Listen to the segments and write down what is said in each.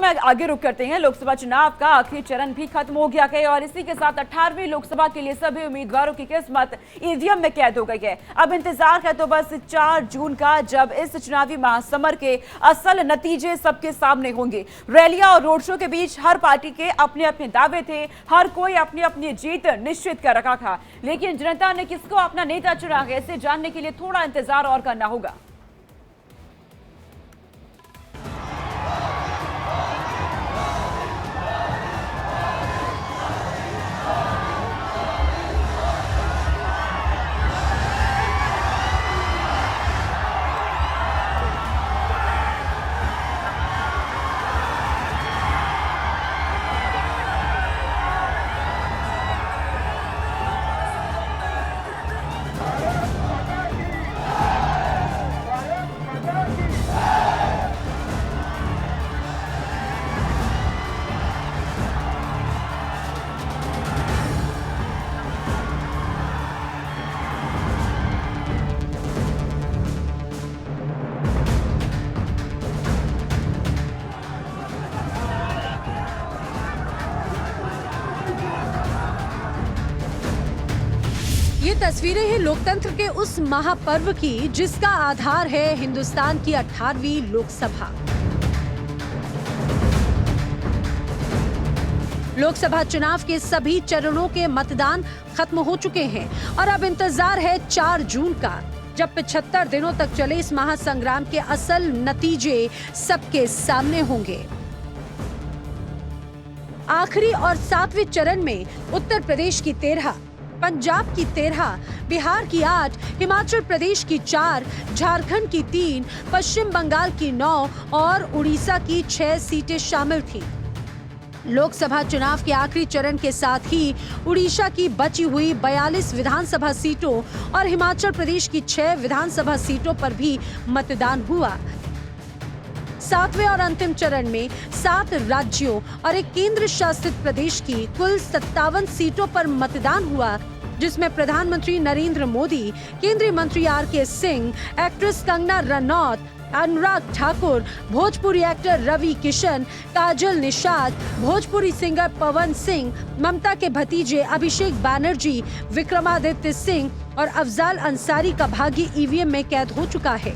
में आगे रुक करते हैं। लोकसभा चुनाव का आखिरी चरण भी खत्म हो गया है और इसी के साथ 18वीं लोकसभा के लिए सभी उम्मीदवारों की किस्मत ईवीएम में कैद हो गई है। अब इंतजार है तो बस 4 जून का, जब इस चुनावी महासमर के असल नतीजे सबके सामने होंगे। रैलियां और रोड शो के बीच हर पार्टी के अपने अपने दावे थे, हर कोई अपनी अपनी जीत निश्चित कर रखा था, लेकिन जनता ने किसको अपना नेता चुना है, इसे जानने के लिए थोड़ा इंतजार और करना होगा। ये तस्वीरें हैं लोकतंत्र के उस महापर्व की जिसका आधार है हिंदुस्तान की 18वीं लोकसभा। लोकसभा चुनाव के सभी चरणों के मतदान खत्म हो चुके हैं और अब इंतजार है 4 जून का, जब 75 दिनों तक चले इस महासंग्राम के असल नतीजे सबके सामने होंगे। आखिरी और 7वें चरण में उत्तर प्रदेश की 13, पंजाब की 13, बिहार की 8, हिमाचल प्रदेश की 4, झारखंड की 3, पश्चिम बंगाल की 9 और उड़ीसा की 6 सीटें शामिल थीं। लोकसभा चुनाव के आखिरी चरण के साथ ही उड़ीसा की बची हुई 42 विधानसभा सीटों और हिमाचल प्रदेश की 6 विधानसभा सीटों पर भी मतदान हुआ। 7वें और अंतिम चरण में 7 राज्यों और एक केंद्र शासित प्रदेश की कुल 57 सीटों पर मतदान हुआ, जिसमें प्रधानमंत्री नरेंद्र मोदी, केंद्रीय मंत्री R K. Singh, actress Kangana Ranaut, Anurag Thakur, Bhojpuri actor Ravi Kishan, काजल निषाद, भोजपुरी सिंगर पवन सिंह, ममता के भतीजे अभिषेक बैनर्जी, विक्रमादित्य सिंह और अफजाल अंसारी का भाग्य ईवीएम में कैद हो चुका है।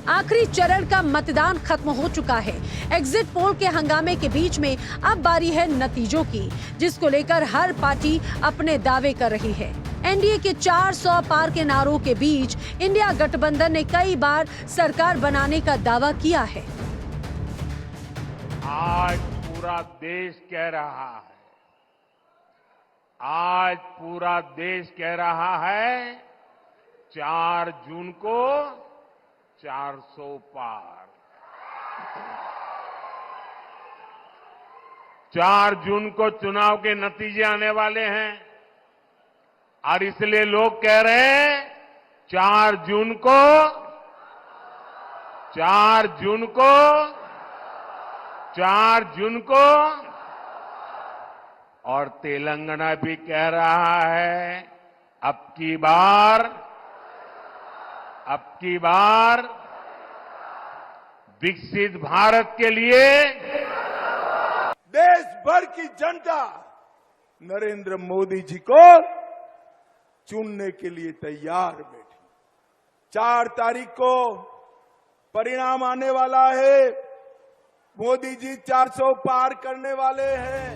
आखिरी चरण का मतदान खत्म हो चुका है। एग्जिट पोल के हंगामे के बीच में अब बारी है नतीजों की, जिसको लेकर हर पार्टी अपने दावे कर रही है। एनडीए के 400 पार के नारों के बीच इंडिया गठबंधन ने कई बार सरकार बनाने का दावा किया है। आज पूरा देश कह रहा है, आज पूरा देश कह रहा है 4 जून को 400 पार। 4 जून को चुनाव के नतीजे आने वाले हैं और इसलिए लोग कह रहे हैं 4 जून को 4 जून को 4 जून को और तेलंगाना भी कह रहा है अब की बार विकसित भारत के लिए देश भर की जनता नरेंद्र मोदी जी को चुनने के लिए तैयार बैठी। 4 तारीख को परिणाम आने वाला है। मोदी जी 400 पार करने वाले हैं।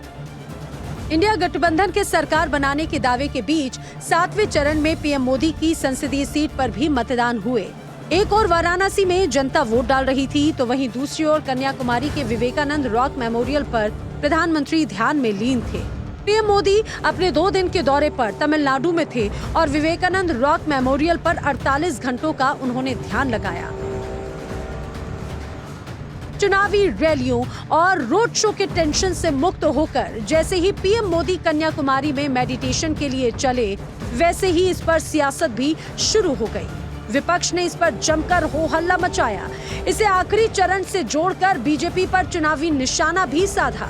इंडिया गठबंधन के सरकार बनाने के दावे के बीच 7वें चरण में पीएम मोदी की संसदीय सीट पर भी मतदान हुए। एक और वाराणसी में जनता वोट डाल रही थी, तो वहीं दूसरी ओर कन्याकुमारी के विवेकानंद रॉक मेमोरियल पर प्रधानमंत्री ध्यान में लीन थे। पीएम मोदी अपने 2 दिन के दौरे पर तमिलनाडु में थे और विवेकानंद रॉक मेमोरियल पर 48 घंटों का उन्होंने ध्यान लगाया। चुनावी रैलियों और रोड शो के टेंशन से मुक्त होकर जैसे ही पीएम मोदी कन्याकुमारी में मेडिटेशन के लिए चले, वैसे ही इस पर सियासत भी शुरू हो गई। विपक्ष ने इस पर जमकर हो हल्ला मचाया। इसे आखिरी चरण से जोड़कर बीजेपी पर चुनावी निशाना भी साधा।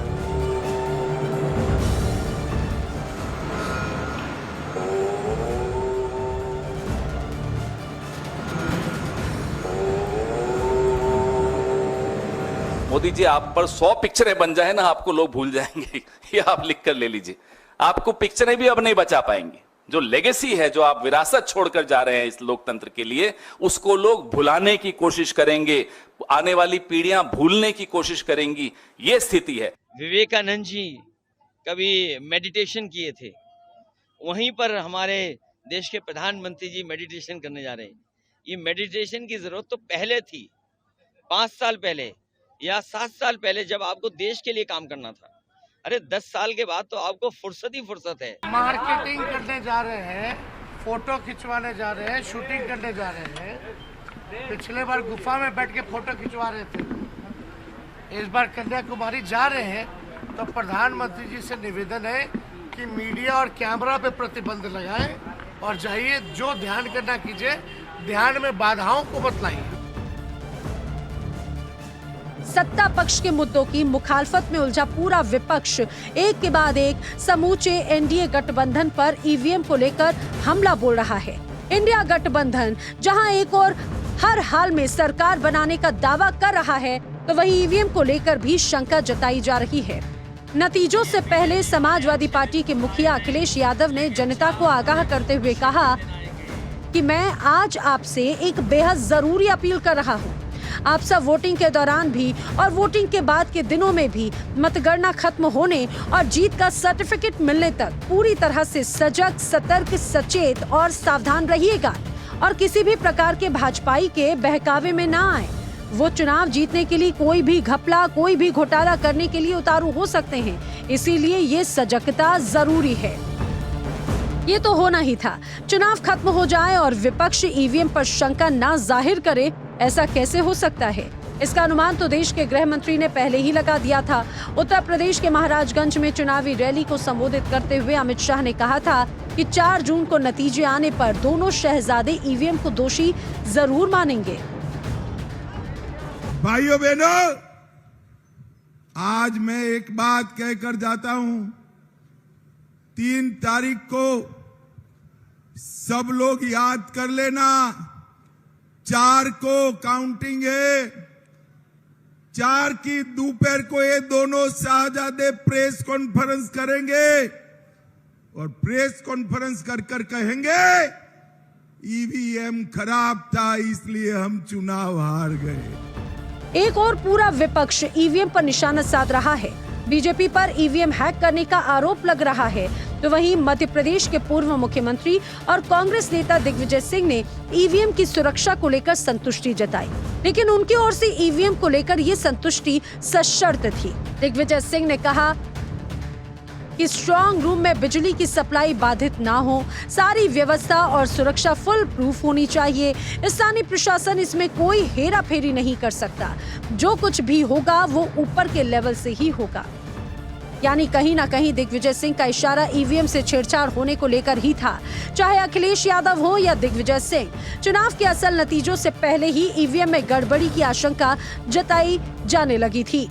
मोदी जी आप पर 100 पिक्चरें बन जाए ना, आपको लोग भूल जाएंगे। ये आप लिख कर ले लीजिए, आपको पिक्चरें भी अब नहीं बचा पाएंगे। जो लेगेसी है, जो आप विरासत छोड़कर जा रहे हैं इस लोकतंत्र के लिए, उसको लोग भुलाने की कोशिश करेंगे, आने वाली पीढ़ियां भूलने की कोशिश करेंगी। ये स्थिति है। विवेकानंद जी कभी मेडिटेशन किए थे, वहीं पर हमारे देश के प्रधानमंत्री जी मेडिटेशन करने जा रहे हैं। ये मेडिटेशन की जरूरत तो पहले थी, 5 साल पहले या 7 साल पहले, जब आपको देश के लिए काम करना था। अरे 10 साल के बाद तो आपको फुर्सत ही फुर्सत है। मार्केटिंग करने जा रहे हैं, फोटो खिंचवाने जा रहे हैं, शूटिंग करने जा रहे हैं। पिछले बार गुफा में बैठ के फोटो खिंचवा रहे थे, इस बार कन्याकुमारी जा रहे हैं। तो प्रधानमंत्री जी से निवेदन है कि मीडिया और कैमरा पे प्रतिबंध लगाएं और जाइए, जो ध्यान करना कीजिए, ध्यान में बाधाओं को मत लाइए। सत्ता पक्ष के मुद्दों की मुखालफत में उलझा पूरा विपक्ष एक के बाद एक समूचे एनडीए गठबंधन पर ईवीएम को लेकर हमला बोल रहा है। इंडिया गठबंधन जहां एक और हर हाल में सरकार बनाने का दावा कर रहा है, तो वहीं ईवीएम को लेकर भी शंका जताई जा रही है। नतीजों से पहले समाजवादी पार्टी के मुखिया अखिलेश यादव ने जनता को आगाह करते हुए कहा कि मैं आज आपसे एक बेहद जरूरी अपील कर रहा हूं। आप सब वोटिंग के दौरान भी और वोटिंग के बाद के दिनों में भी मतगणना खत्म होने और जीत का सर्टिफिकेट मिलने तक पूरी तरह से सजग, सतर्क, सचेत और सावधान रहिएगा और किसी भी प्रकार के भाजपाई के बहकावे में ना आए। वो चुनाव जीतने के लिए कोई भी घपला, कोई भी घोटाला करने के लिए उतारू हो सकते हैं, इसीलिए ये सजगता जरूरी है। ये तो होना ही था, चुनाव खत्म हो जाए और विपक्ष ईवीएम पर शंका ना जाहिर करे, ऐसा कैसे हो सकता है? इसका अनुमान तो देश के गृह मंत्री ने पहले ही लगा दिया था। उत्तर प्रदेश के महाराजगंज में चुनावी रैली को संबोधित करते हुए अमित शाह ने कहा था कि 4 जून को नतीजे आने पर दोनों शहजादे ईवीएम को दोषी जरूर मानेंगे। भाइयों बहनों, आज मैं एक बात कहकर जाता हूं, 3 तारीख को सब लोग याद कर लेना, 4 को काउंटिंग है। 4 की दोपहर को ये दोनों शहजादे प्रेस कॉन्फ्रेंस करेंगे और प्रेस कॉन्फ्रेंस कर कर कहेंगे ईवीएम खराब था, इसलिए हम चुनाव हार गए। एक और पूरा विपक्ष ईवीएम पर निशाना साध रहा है। बीजेपी पर ईवीएम हैक करने का आरोप लग रहा है, तो वहीं मध्य प्रदेश के पूर्व मुख्यमंत्री और कांग्रेस नेता दिग्विजय सिंह ने ईवीएम की सुरक्षा को लेकर संतुष्टि जताई, लेकिन उनकी ओर से ईवीएम को लेकर ये संतुष्टि सशर्त थी। दिग्विजय सिंह ने कहा कि स्ट्रांग रूम में बिजली की सप्लाई बाधित ना हो, सारी व्यवस्था और सुरक्षा फुल प्रूफ होनी चाहिए। स्थानीय प्रशासन इसमें कोई हेरा फेरी नहीं कर सकता, जो कुछ भी होगा वो ऊपर के लेवल से ही होगा। यानी कहीं ना कहीं दिग्विजय सिंह का इशारा ईवीएम से छेड़छाड़ होने को लेकर ही था। चाहे अखिलेश यादव हो या दिग्विजय सिंह, चुनाव के असल नतीजों से पहले ही ईवीएम में गड़बड़ी की आशंका जताई जाने लगी थी।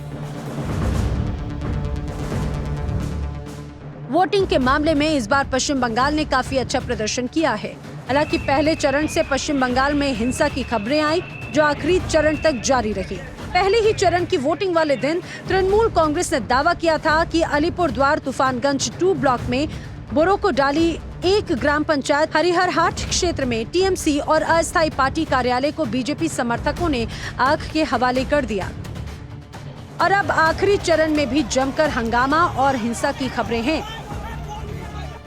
वोटिंग के मामले में इस बार पश्चिम बंगाल ने काफी अच्छा प्रदर्शन किया है। हालांकि पहले चरण से पश्चिम बंगाल में हिंसा की खबरें आई, जो आखिरी चरण तक जारी रही। पहले ही चरण की वोटिंग वाले दिन तृणमूल कांग्रेस ने दावा किया था कि अलीपुरद्वार तूफानगंज 2 ब्लॉक में बोरोकोडाली 1 ग्राम पंचायत हरिहरहाट क्षेत्र में टीएमसी और अस्थायी पार्टी कार्यालय को बीजेपी समर्थकों ने आग के हवाले कर दिया। और अब आखिरी चरण में भी जमकर हंगामा और हिंसा की खबरें हैं।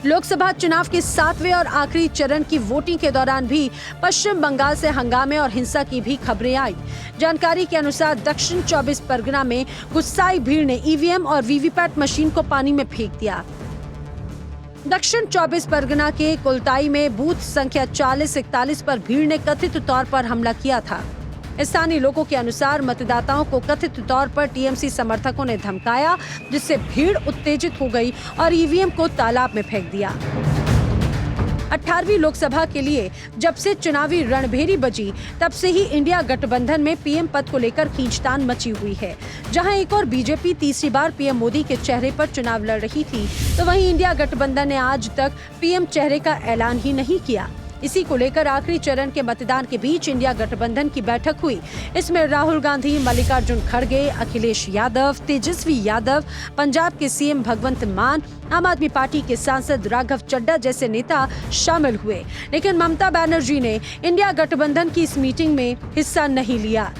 लोकसभा चुनाव के 7वें और आखिरी चरण की वोटिंग के दौरान भी पश्चिम बंगाल से हंगामे और हिंसा की भी खबरें आई। जानकारी के अनुसार दक्षिण 24 परगना में गुस्साई भीड़ ने ईवीएम और वीवीपैट मशीन को पानी में फेंक दिया। दक्षिण 24 परगना के कुलताई में बूथ संख्या 40-41 पर भीड़ ने कथित तौर पर हमला किया था। स्थानीय लोगों के अनुसार मतदाताओं को कथित तौर पर टीएमसी समर्थकों ने धमकाया, जिससे भीड़ उत्तेजित हो गई और ईवीएम को तालाब में फेंक दिया। 18वीं लोकसभा के लिए जब से चुनावी रणभेरी बजी, तब से ही इंडिया गठबंधन में पीएम पद को लेकर खींचतान मची हुई है। जहां एक और बीजेपी तीसरी बार पीएम मोदी के चेहरे पर चुनाव लड़ रही थी, तो वहीं इंडिया गठबंधन ने आज तक पीएम चेहरे का ऐलान ही नहीं किया। इसी को लेकर आखिरी चरण के मतदान के बीच इंडिया गठबंधन की बैठक हुई। इसमें राहुल गांधी, मल्लिकार्जुन खड़गे, अखिलेश यादव, तेजस्वी यादव, पंजाब के सीएम भगवंत मान, आम आदमी पार्टी के सांसद राघव चड्ढा जैसे नेता शामिल हुए। लेकिन ममता बनर्जी ने इंडिया गठबंधन की इस मीटिंग में हिस्सा नहीं लिया।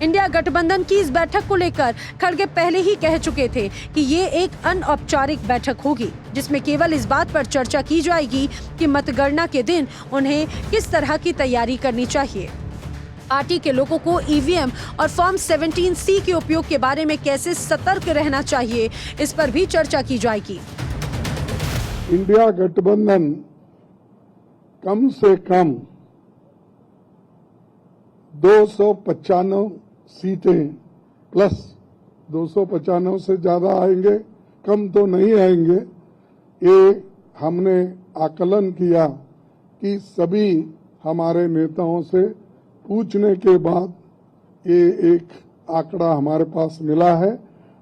इंडिया गठबंधन की इस बैठक को लेकर खड़गे पहले ही कह चुके थे कि ये एक अनौपचारिक बैठक होगी, जिसमें केवल इस बात पर चर्चा की जाएगी कि मतगणना के दिन उन्हें किस तरह की तैयारी करनी चाहिए। पार्टी के लोगों को ईवीएम और फॉर्म 17C के उपयोग के बारे में कैसे सतर्क रहना चाहिए, इस पर भी चर्चा की जाएगी। इंडिया गठबंधन कम से कम 295 सीटें प्लस 295 से ज्यादा आएंगे, कम तो नहीं आएंगे। ये हमने आकलन किया कि सभी हमारे नेताओं से पूछने के बाद ये एक आंकड़ा हमारे पास मिला है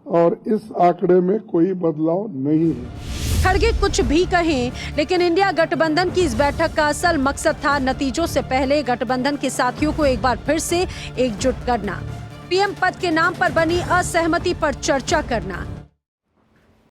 और इस आंकड़े में कोई बदलाव नहीं है। खड़गे कुछ भी कहें, लेकिन इंडिया गठबंधन की इस बैठक का असल मकसद था नतीजों से पहले गठबंधन के साथियों को एक बार फिर से एकजुट करना, पीएम पद के नाम पर बनी असहमति पर चर्चा करना,